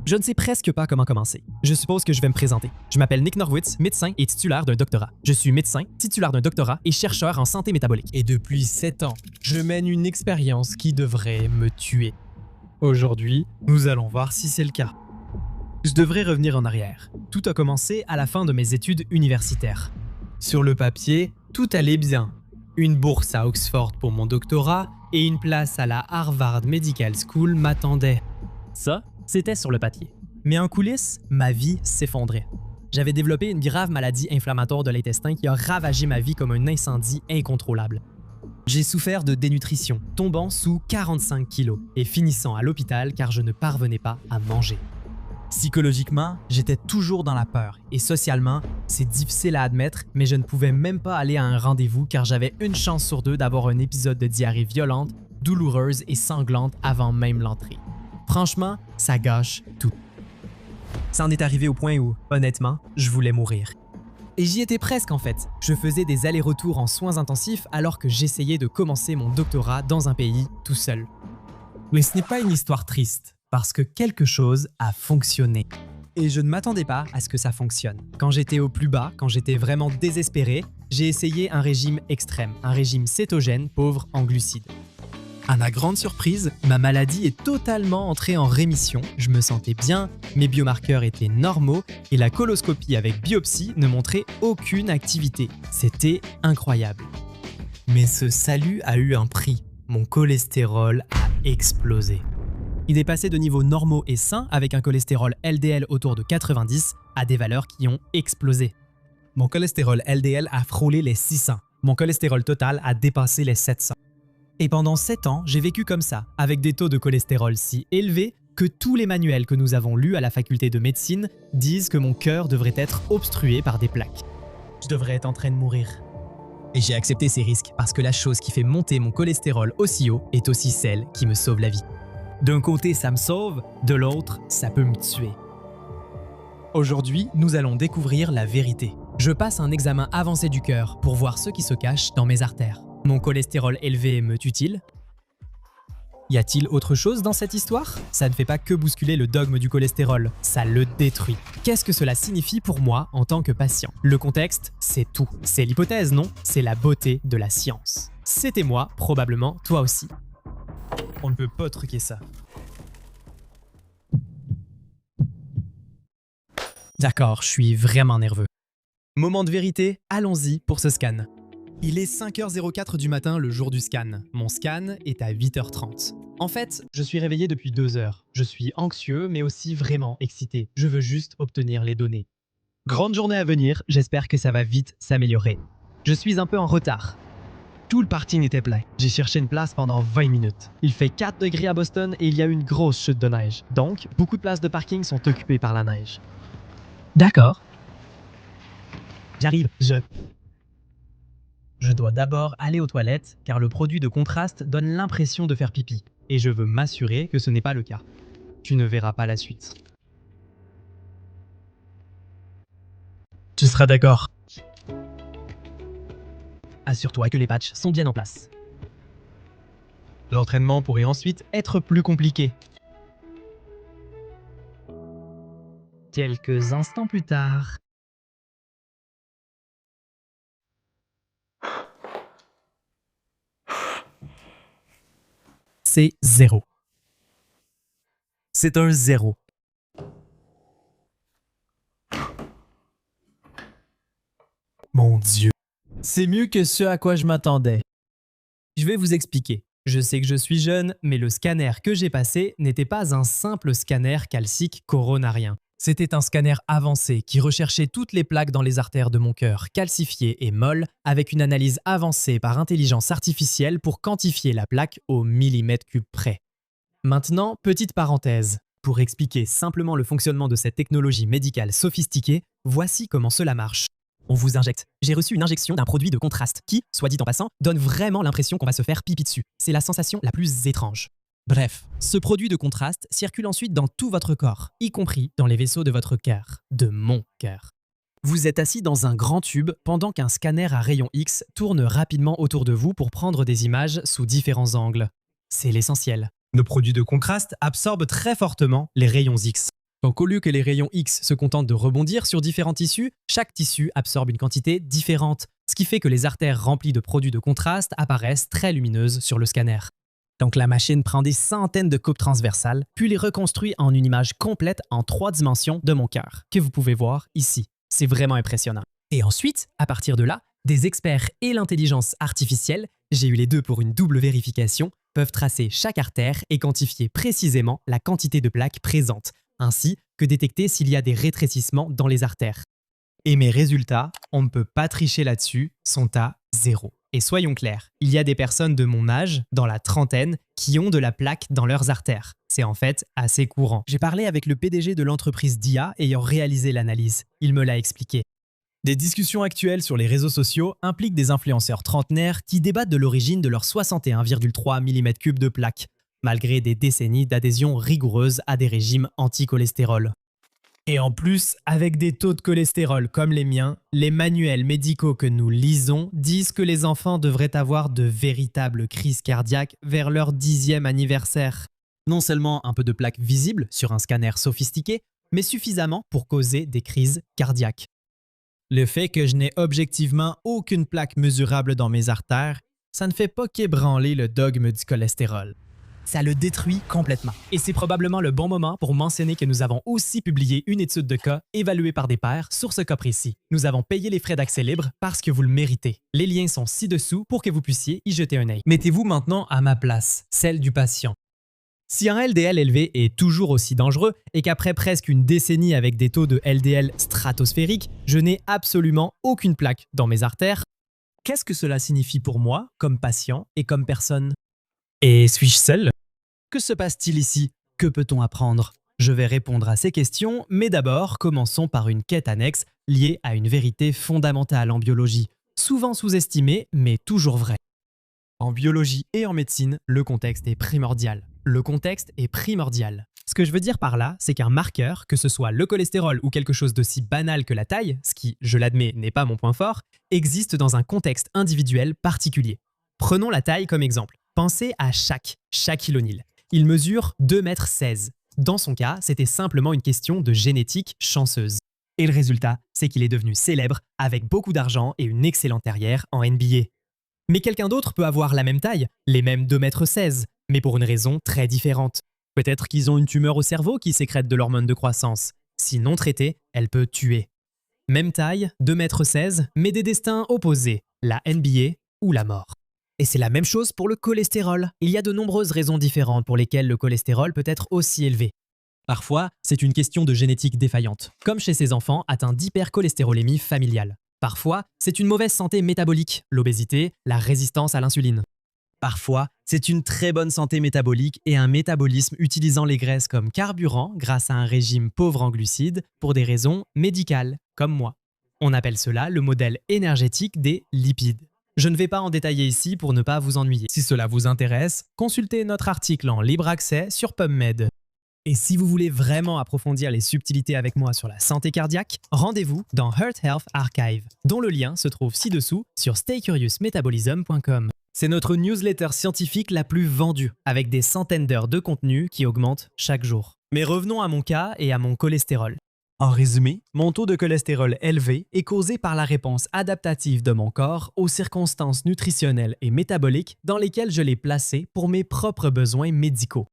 Je ne sais presque pas comment commencer. Je suppose que je vais me présenter. Je m'appelle Nick Norwitz, médecin et titulaire d'un doctorat. Je suis médecin, titulaire d'un doctorat et chercheur en santé métabolique. Et depuis 7 ans, je mène une expérience qui devrait me tuer. Aujourd'hui, nous allons voir si c'est le cas. Je devrais revenir en arrière. Tout a commencé à la fin de mes études universitaires. Sur le papier, tout allait bien. Une bourse à Oxford pour mon doctorat et une place à la Harvard Medical School m'attendaient. Ça, c'était sur le papier. Mais en coulisses, ma vie s'effondrait. J'avais développé une grave maladie inflammatoire de l'intestin qui a ravagé ma vie comme un incendie incontrôlable. J'ai souffert de dénutrition, tombant sous 45 kilos et finissant à l'hôpital car je ne parvenais pas à manger. Psychologiquement, j'étais toujours dans la peur et socialement, c'est difficile à admettre, mais je ne pouvais même pas aller à un rendez-vous car j'avais une chance sur 2 d'avoir un épisode de diarrhée violente, douloureuse et sanglante avant même l'entrée. Franchement, ça gâche tout. Ça en est arrivé au point où, honnêtement, je voulais mourir. Et j'y étais presque en fait. Je faisais des allers-retours en soins intensifs alors que j'essayais de commencer mon doctorat dans un pays tout seul. Mais ce n'est pas une histoire triste, parce que quelque chose a fonctionné. Et je ne m'attendais pas à ce que ça fonctionne. Quand j'étais au plus bas, quand j'étais vraiment désespéré, j'ai essayé un régime extrême, un régime cétogène pauvre en glucides. À ma grande surprise, ma maladie est totalement entrée en rémission, je me sentais bien, mes biomarqueurs étaient normaux et la coloscopie avec biopsie ne montrait aucune activité. C'était incroyable. Mais ce salut a eu un prix. Mon cholestérol a explosé. Il est passé de niveaux normaux et sains avec un cholestérol LDL autour de 90 à des valeurs qui ont explosé. Mon cholestérol LDL a frôlé les 600. Mon cholestérol total a dépassé les 700. Et pendant 7 ans, j'ai vécu comme ça, avec des taux de cholestérol si élevés que tous les manuels que nous avons lus à la faculté de médecine disent que mon cœur devrait être obstrué par des plaques. Je devrais être en train de mourir. Et j'ai accepté ces risques parce que la chose qui fait monter mon cholestérol aussi haut est aussi celle qui me sauve la vie. D'un côté, ça me sauve, de l'autre, ça peut me tuer. Aujourd'hui, nous allons découvrir la vérité. Je passe un examen avancé du cœur pour voir ce qui se cache dans mes artères. Mon cholestérol élevé me tue-t-il? Y a-t-il autre chose dans cette histoire? Ça ne fait pas que bousculer le dogme du cholestérol, ça le détruit. Qu'est-ce que cela signifie pour moi en tant que patient? Le contexte, c'est tout. C'est l'hypothèse, non? C'est la beauté de la science. C'était moi, probablement toi aussi. On ne peut pas truquer ça. D'accord, je suis vraiment nerveux. Moment de vérité, allons-y pour ce scan. Il est 5h04 du matin le jour du scan. Mon scan est à 8h30. En fait, je suis réveillé depuis 2 heures. Je suis anxieux, mais aussi vraiment excité. Je veux juste obtenir les données. Grande journée à venir, j'espère que ça va vite s'améliorer. Je suis un peu en retard. Tout le parking était plein. J'ai cherché une place pendant 20 minutes. Il fait 4 degrés à Boston et il y a une grosse chute de neige. Donc, beaucoup de places de parking sont occupées par la neige. D'accord. J'arrive, Je dois d'abord aller aux toilettes car le produit de contraste donne l'impression de faire pipi et je veux m'assurer que ce n'est pas le cas. Tu ne verras pas la suite. Tu seras d'accord. Assure-toi que les patchs sont bien en place. L'entraînement pourrait ensuite être plus compliqué. Quelques instants plus tard. C'est 0. C'est un 0. Mon Dieu. C'est mieux que ce à quoi je m'attendais. Je vais vous expliquer. Je sais que je suis jeune, mais le scanner que j'ai passé n'était pas un simple scanner calcique coronarien. C'était un scanner avancé qui recherchait toutes les plaques dans les artères de mon cœur, calcifiées et molles, avec une analyse avancée par intelligence artificielle pour quantifier la plaque au millimètre cube près. Maintenant, petite parenthèse. Pour expliquer simplement le fonctionnement de cette technologie médicale sophistiquée, voici comment cela marche. On vous injecte. J'ai reçu une injection d'un produit de contraste qui, soit dit en passant, donne vraiment l'impression qu'on va se faire pipi dessus. C'est la sensation la plus étrange. Bref, ce produit de contraste circule ensuite dans tout votre corps, y compris dans les vaisseaux de votre cœur, de mon cœur. Vous êtes assis dans un grand tube pendant qu'un scanner à rayon X tourne rapidement autour de vous pour prendre des images sous différents angles. C'est l'essentiel. Nos produits de contraste absorbent très fortement les rayons X. Donc au lieu que les rayons X se contentent de rebondir sur différents tissus, chaque tissu absorbe une quantité différente, ce qui fait que les artères remplies de produits de contraste apparaissent très lumineuses sur le scanner. Donc la machine prend des centaines de coupes transversales, puis les reconstruit en une image complète en 3 dimensions de mon cœur, que vous pouvez voir ici. C'est vraiment impressionnant. Et ensuite, à partir de là, des experts et l'intelligence artificielle, j'ai eu les deux pour une double vérification, peuvent tracer chaque artère et quantifier précisément la quantité de plaques présentes, ainsi que détecter s'il y a des rétrécissements dans les artères. Et mes résultats, on ne peut pas tricher là-dessus, sont à 0. Et soyons clairs, il y a des personnes de mon âge, dans la trentaine, qui ont de la plaque dans leurs artères. C'est en fait assez courant. J'ai parlé avec le PDG de l'entreprise DIA ayant réalisé l'analyse. Il me l'a expliqué. Des discussions actuelles sur les réseaux sociaux impliquent des influenceurs trentenaires qui débattent de l'origine de leurs 61,3 mm3 de plaques, malgré des décennies d'adhésion rigoureuse à des régimes anti-cholestérol. Et en plus, avec des taux de cholestérol comme les miens, les manuels médicaux que nous lisons disent que les enfants devraient avoir de véritables crises cardiaques vers leur 10e anniversaire. Non seulement un peu de plaques visibles sur un scanner sophistiqué, mais suffisamment pour causer des crises cardiaques. Le fait que je n'ai objectivement aucune plaque mesurable dans mes artères, ça ne fait pas qu'ébranler le dogme du cholestérol. Ça le détruit complètement. Et c'est probablement le bon moment pour mentionner que nous avons aussi publié une étude de cas évaluée par des pairs sur ce cas précis. Nous avons payé les frais d'accès libre parce que vous le méritez. Les liens sont ci-dessous pour que vous puissiez y jeter un œil. Mettez-vous maintenant à ma place, celle du patient. Si un LDL élevé est toujours aussi dangereux et qu'après presque une décennie avec des taux de LDL stratosphériques, je n'ai absolument aucune plaque dans mes artères, qu'est-ce que cela signifie pour moi, comme patient et comme personne? Et suis-je seul? Que se passe-t-il ici? Que peut-on apprendre? Je vais répondre à ces questions, mais d'abord, commençons par une quête annexe liée à une vérité fondamentale en biologie, souvent sous-estimée, mais toujours vraie. En biologie et en médecine, le contexte est primordial. Le contexte est primordial. Ce que je veux dire par là, c'est qu'un marqueur, que ce soit le cholestérol ou quelque chose d'aussi banal que la taille, ce qui, je l'admets, n'est pas mon point fort, existe dans un contexte individuel particulier. Prenons la taille comme exemple. Pensez à Shaquille O'Neal. Il mesure 2,16 m. Dans son cas, c'était simplement une question de génétique chanceuse. Et le résultat, c'est qu'il est devenu célèbre avec beaucoup d'argent et une excellente carrière en NBA. Mais quelqu'un d'autre peut avoir la même taille, les mêmes 2,16 m, mais pour une raison très différente. Peut-être qu'ils ont une tumeur au cerveau qui sécrète de l'hormone de croissance. Si non traitée, elle peut tuer. Même taille, 2,16 m, mais des destins opposés, la NBA ou la mort. Et c'est la même chose pour le cholestérol. Il y a de nombreuses raisons différentes pour lesquelles le cholestérol peut être aussi élevé. Parfois, c'est une question de génétique défaillante, comme chez ces enfants atteints d'hypercholestérolémie familiale. Parfois, c'est une mauvaise santé métabolique, l'obésité, la résistance à l'insuline. Parfois, c'est une très bonne santé métabolique et un métabolisme utilisant les graisses comme carburant grâce à un régime pauvre en glucides pour des raisons médicales, comme moi. On appelle cela le modèle énergétique des lipides. Je ne vais pas en détailler ici pour ne pas vous ennuyer. Si cela vous intéresse, consultez notre article en libre accès sur PubMed. Et si vous voulez vraiment approfondir les subtilités avec moi sur la santé cardiaque, rendez-vous dans Heart Health Archive, dont le lien se trouve ci-dessous sur staycuriousmetabolism.com. C'est notre newsletter scientifique la plus vendue, avec des centaines d'heures de contenu qui augmentent chaque jour. Mais revenons à mon cas et à mon cholestérol. En résumé, mon taux de cholestérol élevé est causé par la réponse adaptative de mon corps aux circonstances nutritionnelles et métaboliques dans lesquelles je l'ai placé pour mes propres besoins médicaux.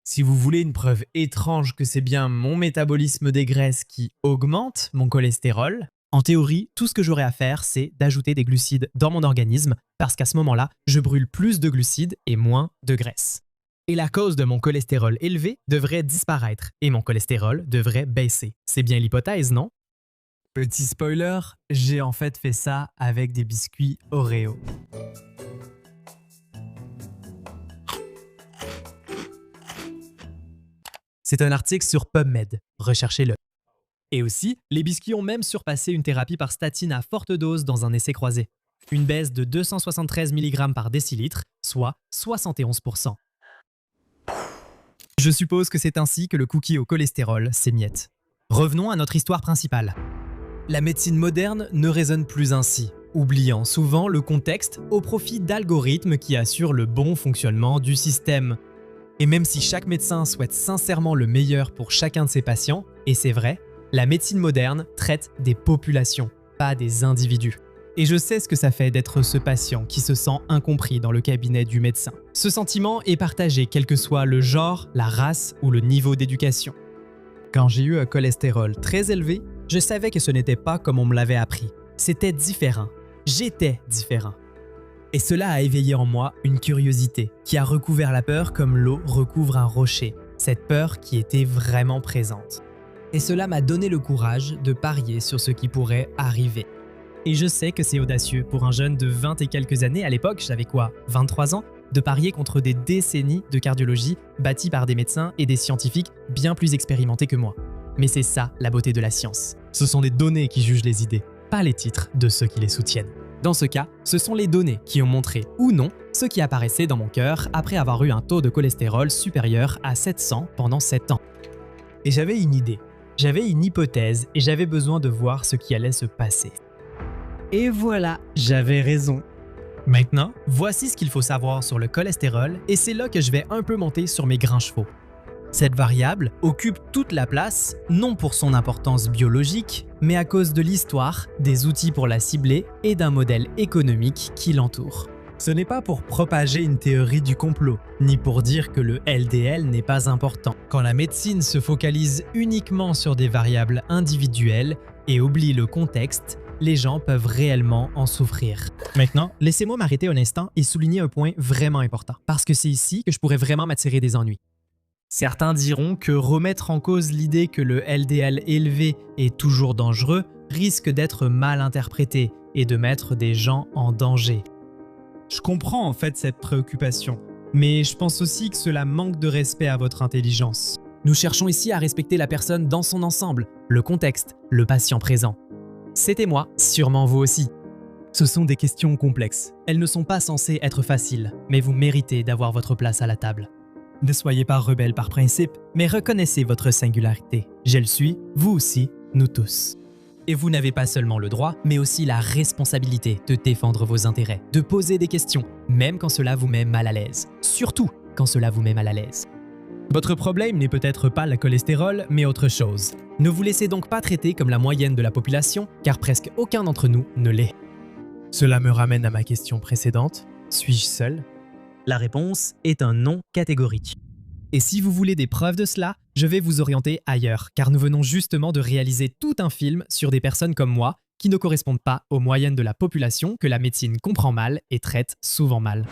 Si vous voulez une preuve étrange que c'est bien mon métabolisme des graisses qui augmente mon cholestérol, en théorie, tout ce que j'aurai à faire, c'est d'ajouter des glucides dans mon organisme parce qu'à ce moment-là, je brûle plus de glucides et moins de graisse. Et la cause de mon cholestérol élevé devrait disparaître et mon cholestérol devrait baisser. C'est bien l'hypothèse, non? Petit spoiler, j'ai en fait fait ça avec des biscuits Oreo. C'est un article sur PubMed, recherchez-le. Et aussi, les biscuits ont même surpassé une thérapie par statine à forte dose dans un essai croisé. Une baisse de 273 mg par décilitre, soit 71%. Je suppose que c'est ainsi que le cookie au cholestérol s'émiette. Revenons à notre histoire principale. La médecine moderne ne raisonne plus ainsi, oubliant souvent le contexte au profit d'algorithmes qui assurent le bon fonctionnement du système. Et même si chaque médecin souhaite sincèrement le meilleur pour chacun de ses patients, et c'est vrai, la médecine moderne traite des populations, pas des individus. Et je sais ce que ça fait d'être ce patient qui se sent incompris dans le cabinet du médecin. Ce sentiment est partagé quel que soit le genre, la race ou le niveau d'éducation. Quand j'ai eu un cholestérol très élevé, je savais que ce n'était pas comme on me l'avait appris. C'était différent. J'étais différent. Et cela a éveillé en moi une curiosité qui a recouvert la peur comme l'eau recouvre un rocher, cette peur qui était vraiment présente. Et cela m'a donné le courage de parier sur ce qui pourrait arriver. Et je sais que c'est audacieux pour un jeune de 20 et quelques années, à l'époque, j'avais quoi, 23 ans, de parier contre des décennies de cardiologie bâties par des médecins et des scientifiques bien plus expérimentés que moi. Mais c'est ça la beauté de la science. Ce sont les données qui jugent les idées, pas les titres de ceux qui les soutiennent. Dans ce cas, ce sont les données qui ont montré, ou non, ce qui apparaissait dans mon cœur après avoir eu un taux de cholestérol supérieur à 700 pendant 7 ans. Et j'avais une idée, j'avais une hypothèse et j'avais besoin de voir ce qui allait se passer. Et voilà, j'avais raison. Maintenant, voici ce qu'il faut savoir sur le cholestérol et c'est là que je vais un peu monter sur mes grands chevaux. Cette variable occupe toute la place, non pour son importance biologique, mais à cause de l'histoire, des outils pour la cibler et d'un modèle économique qui l'entoure. Ce n'est pas pour propager une théorie du complot, ni pour dire que le LDL n'est pas important. Quand la médecine se focalise uniquement sur des variables individuelles et oublie le contexte, les gens peuvent réellement en souffrir. Maintenant, laissez-moi m'arrêter un instant et souligner un point vraiment important, parce que c'est ici que je pourrais vraiment m'attirer des ennuis. Certains diront que remettre en cause l'idée que le LDL élevé est toujours dangereux risque d'être mal interprété et de mettre des gens en danger. Je comprends en fait cette préoccupation, mais je pense aussi que cela manque de respect à votre intelligence. Nous cherchons ici à respecter la personne dans son ensemble, le contexte, le patient présent. C'était moi, sûrement vous aussi. Ce sont des questions complexes. Elles ne sont pas censées être faciles, mais vous méritez d'avoir votre place à la table. Ne soyez pas rebelle par principe, mais reconnaissez votre singularité. Je le suis, vous aussi, nous tous. Et vous n'avez pas seulement le droit, mais aussi la responsabilité de défendre vos intérêts, de poser des questions, même quand cela vous met mal à l'aise. Surtout quand cela vous met mal à l'aise. Votre problème n'est peut-être pas le cholestérol, mais autre chose. Ne vous laissez donc pas traiter comme la moyenne de la population, car presque aucun d'entre nous ne l'est. Cela me ramène à ma question précédente. Suis-je seul? La réponse est un non catégorique. Et si vous voulez des preuves de cela, je vais vous orienter ailleurs, car nous venons justement de réaliser tout un film sur des personnes comme moi qui ne correspondent pas aux moyennes de la population que la médecine comprend mal et traite souvent mal.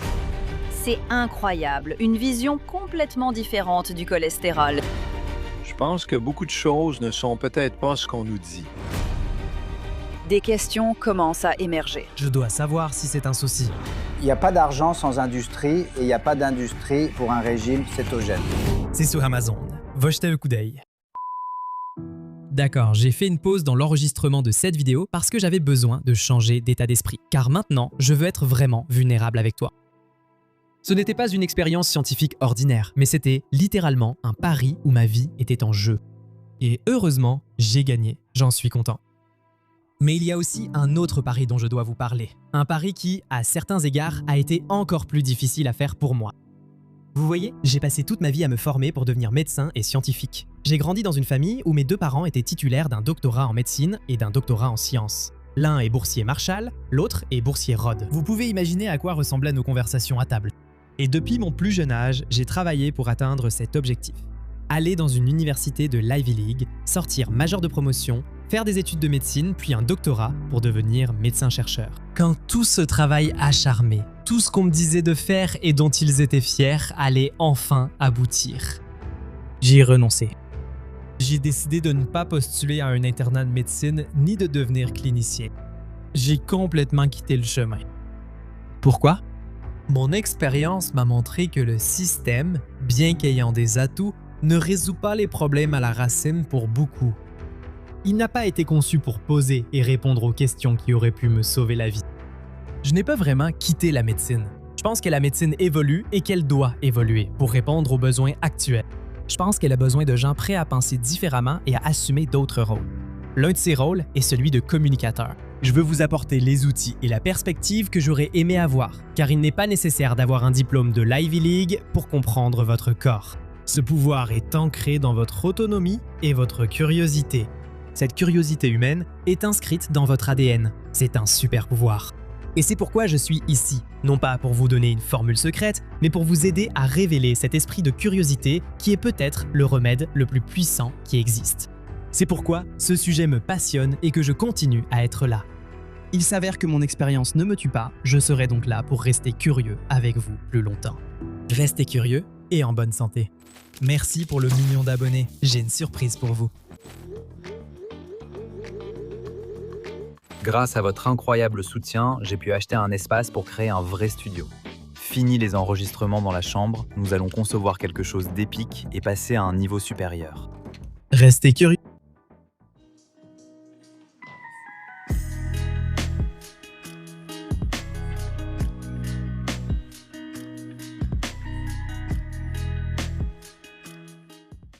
C'est incroyable, une vision complètement différente du cholestérol. Je pense que beaucoup de choses ne sont peut-être pas ce qu'on nous dit. Des questions commencent à émerger. Je dois savoir si c'est un souci. Il n'y a pas d'argent sans industrie et il n'y a pas d'industrie pour un régime cétogène. C'est sur Amazon. Va jeter un coup d'œil. D'accord, j'ai fait une pause dans l'enregistrement de cette vidéo parce que j'avais besoin de changer d'état d'esprit. Car maintenant, je veux être vraiment vulnérable avec toi. Ce n'était pas une expérience scientifique ordinaire, mais c'était littéralement un pari où ma vie était en jeu. Et heureusement, j'ai gagné. J'en suis content. Mais il y a aussi un autre pari dont je dois vous parler. Un pari qui, à certains égards, a été encore plus difficile à faire pour moi. Vous voyez, j'ai passé toute ma vie à me former pour devenir médecin et scientifique. J'ai grandi dans une famille où mes deux parents étaient titulaires d'un doctorat en médecine et d'un doctorat en sciences. L'un est boursier Marshall, l'autre est boursier Rhodes. Vous pouvez imaginer à quoi ressemblaient nos conversations à table. Et depuis mon plus jeune âge, j'ai travaillé pour atteindre cet objectif. Aller dans une université de l'Ivy League, sortir major de promotion, faire des études de médecine, puis un doctorat pour devenir médecin-chercheur. Quand tout ce travail acharné, tout ce qu'on me disait de faire et dont ils étaient fiers allait enfin aboutir. J'y ai renoncé. J'ai décidé de ne pas postuler à un internat de médecine ni de devenir clinicien. J'ai complètement quitté le chemin. Pourquoi? Mon expérience m'a montré que le système, bien qu'ayant des atouts, ne résout pas les problèmes à la racine pour beaucoup. Il n'a pas été conçu pour poser et répondre aux questions qui auraient pu me sauver la vie. Je n'ai pas vraiment quitté la médecine. Je pense que la médecine évolue et qu'elle doit évoluer pour répondre aux besoins actuels. Je pense qu'elle a besoin de gens prêts à penser différemment et à assumer d'autres rôles. L'un de ces rôles est celui de communicateur. Je veux vous apporter les outils et la perspective que j'aurais aimé avoir, car il n'est pas nécessaire d'avoir un diplôme de l'Ivy League pour comprendre votre corps. Ce pouvoir est ancré dans votre autonomie et votre curiosité. Cette curiosité humaine est inscrite dans votre ADN. C'est un super pouvoir. Et c'est pourquoi je suis ici, non pas pour vous donner une formule secrète, mais pour vous aider à révéler cet esprit de curiosité qui est peut-être le remède le plus puissant qui existe. C'est pourquoi ce sujet me passionne et que je continue à être là. Il s'avère que mon expérience ne me tue pas, je serai donc là pour rester curieux avec vous plus longtemps. Restez curieux et en bonne santé. Merci pour le million d'abonnés, j'ai une surprise pour vous. Grâce à votre incroyable soutien, j'ai pu acheter un espace pour créer un vrai studio. Fini les enregistrements dans la chambre, nous allons concevoir quelque chose d'épique et passer à un niveau supérieur. Restez curieux.